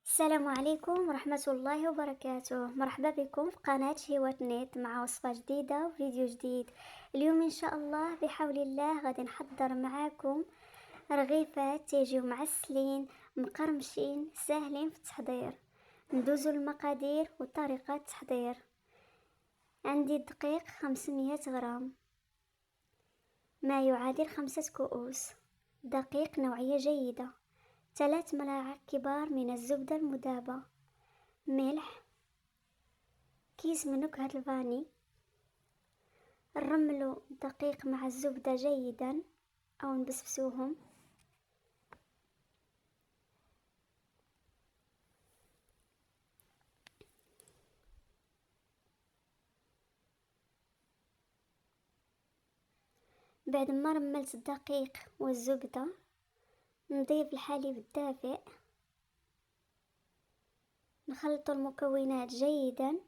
السلام عليكم ورحمة الله وبركاته. مرحبا بكم في قناة هوات نت مع وصفة جديدة وفيديو جديد. اليوم إن شاء الله بحول الله غادي نحضر معاكم رغيفات تيجيو معسلين مقرمشين ساهلين في التحضير. ندوزو المقادير وطريقة التحضير. عندي الدقيق 500 غرام، ما يعادل 5 كؤوس، دقيق نوعية جيدة، 3 ملاعق كبار من الزبدة المذابة، ملح، كيس من نكهة الفاني. نرملو الدقيق مع الزبدة جيدا أو نبسبسوهم. بعد ما رملت الدقيق والزبدة نضيف الحليب الدافئ، نخلط المكونات جيدا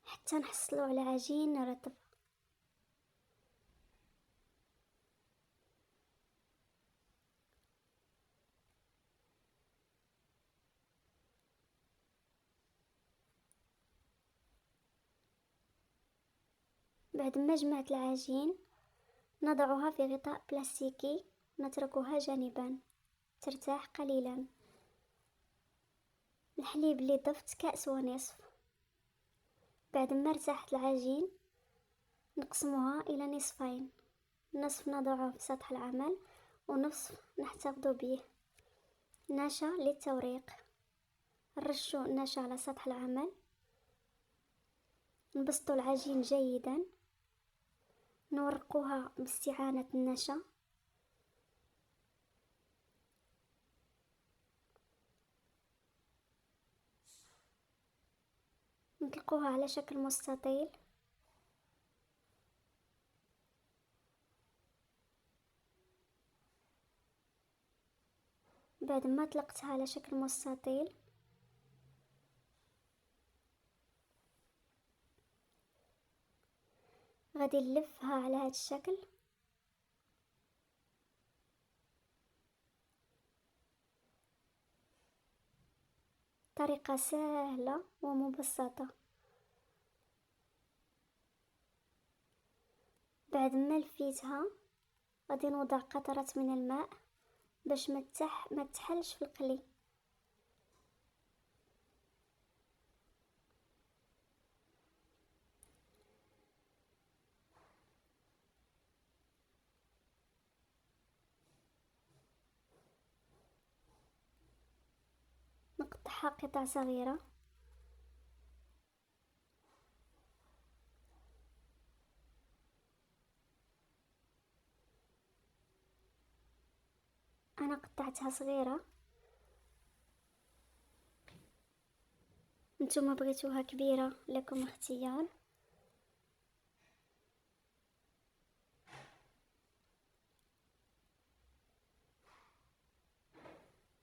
حتى نحصلو على عجين رطب. بعد ما جمعت العجين نضعها في غطاء بلاستيكي، نتركها جانبا ترتاح قليلا. الحليب اللي ضفت كأس ونصف. بعد ما ارتاحت العجين نقسمها إلى نصفين، نصف نضعه في سطح العمل ونصف نحتفظ به. نشا للتوريق، نرشو النشا على سطح العمل، نبسط العجين جيدا، نورقها باستعانة النشا. نطلقوها على شكل مستطيل. بعد ما طلقتها على شكل مستطيل غادي نلفها على هذا الشكل. طريقة سهلة ومبسطة. بعد ما لفيتها غادي نوضع قطرة من الماء باش ما تحلش في القلي. نقطعها قطع صغيرة. انا قطعتها صغيرة، نتوما بغيتوها كبيرة لكم اختيار.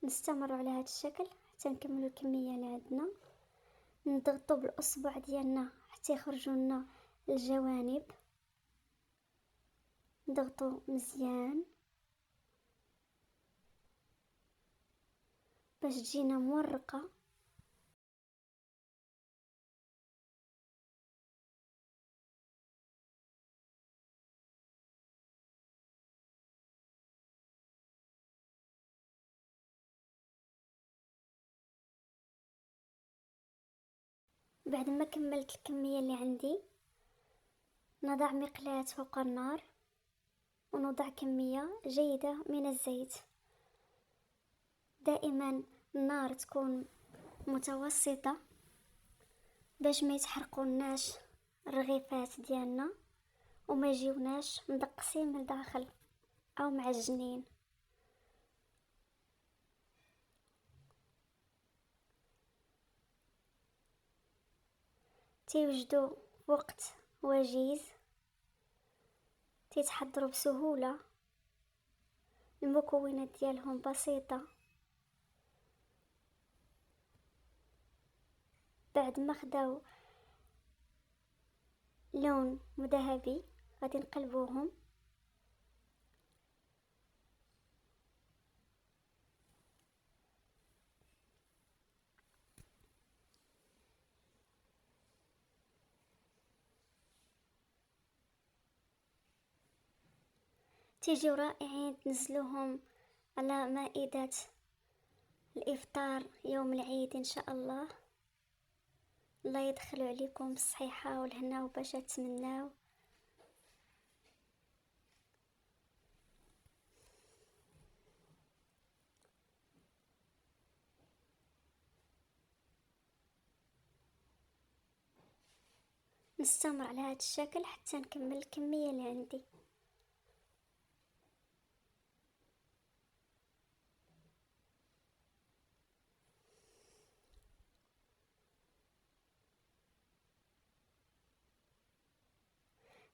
نستمر على هذا الشكل حتى نكملوا الكمية اللي عندنا. نضغطوا بالاصبع ديالنا حتى يخرجوا لنا الجوانب، نضغطوا مزيان باش تجينا مورقة. بعد ما كملت الكمية اللي عندي نضع مقلاة فوق النار ونوضع كمية جيدة من الزيت. دائما النار تكون متوسطة باش ما يتحرقوناش الرغيفات ديالنا وما يجيوناش مدقسين من الداخل او معجنين. تيوجدوا وقت وجيز، تيتحضروا بسهولة، المكونات ديالهم بسيطة. بعد ما خداو لون ذهبي غادي نقلبوهم. تيجيو رائعين تنزلوهم على مائدة الإفطار يوم العيد إن شاء الله. الله يدخلوا عليكم بالصحيحة والهنا وباش تتمناو. نستمر على هذا الشكل حتى نكمل الكمية اللي عندي.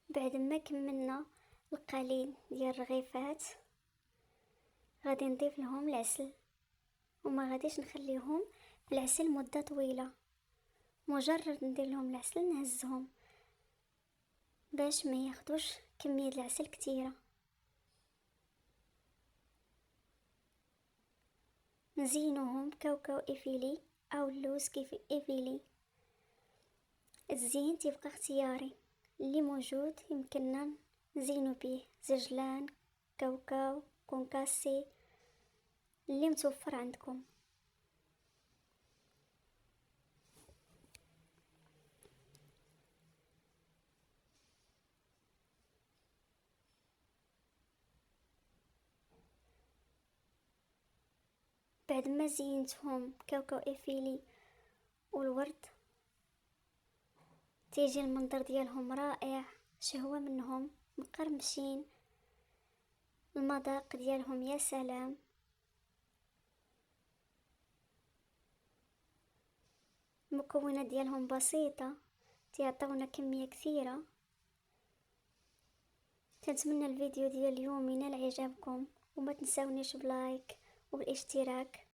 بعد ما كملنا القليل ديال الرغيفات غادي نضيف لهم العسل، وما غاديش نخليهم بالعسل مدة طويلة، مجرد ندير لهم العسل نهزهم باش ما ياخدوش كمية العسل كتيرة. نزينوهم كاوكاو إفيلي او اللوز كيف إفيلي. الزين تبقى اختياري، اللي موجود يمكننا نزينو بيه زجلان، كاوكاو، كونكاسي، اللي متوفر عندكم. بعد ما زينتهم كاوكاو إفيلي والورد تيجي المنظر ديالهم رائع، شهوة منهم مقرمشين، المذاق ديالهم يا سلام. المكونات ديالهم بسيطة تيعطونا كمية كثيرة. تنتمنى الفيديو ديال اليوم ينال اعجابكم، وما تنساونيش بلايك وبالاشتراك.